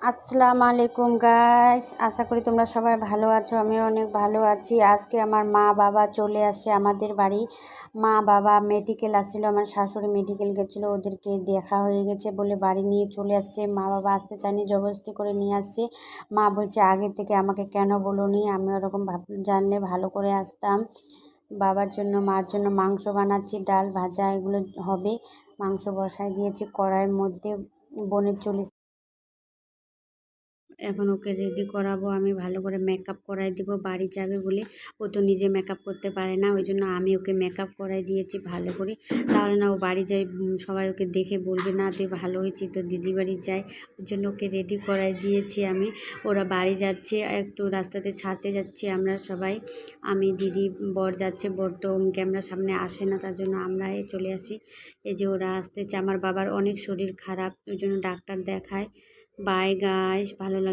আসসালামু আলাইকুম গাইস, আশা করি তোমরা সবাই ভালো আছো। আমিও অনেক ভালো আছি। আজকে আমার মা বাবা চলে আসে আমাদের বাড়ি। মা বাবা মেডিকেল আসছিল, আমার শাশুড়ি মেডিকেল গেছিলো, ওদেরকে দেখা হয়ে গেছে বলে বাড়ি নিয়ে চলে আসছে। মা বাবা আসতে চায়নি, জবরদস্তি করে নিয়ে আসছে। মা বলছে আগে থেকে আমাকে কেন বলোনি, আমি ওরকম জানলে ভালো করে আসতাম। বাবার জন্য মার জন্য মাংস বানাচ্ছি, ডাল ভাজা এগুলো হবে। মাংস বসাই দিয়েছি কড়াইয়ের মধ্যে। বোনের চলে এখন ওকে রেডি করাবো, আমি ভালো করে মেকআপ করাই দিব। বাড়ি যাবে বলে ও তো নিজে মেকআপ করতে পারে না, ওই জন্য আমি ওকে মেকআপ করাই দিয়েছি ভালো করে। তাহলে না ও বাড়ি যায়, সবাই ওকে দেখে বলবে না তুই ভালো হয়েছিস, তো দিদি বাড়ি যায়। ওই জন্য ওকে রেডি করাই দিয়েছি আমি। ওরা বাড়ি যাচ্ছে, একটু রাস্তাতে ছাড়তে যাচ্ছি আমরা সবাই। আমি দিদি বর যাচ্ছে, বর তো ক্যামেরার সামনে আসে না, তার জন্য আমরা চলে আসি। এই যে ওরা আসতেছে। আমার বাবার অনেক শরীর খারাপ, ওই জন্য ডাক্তার দেখায়। বাই গাইস, ভালো লাগে।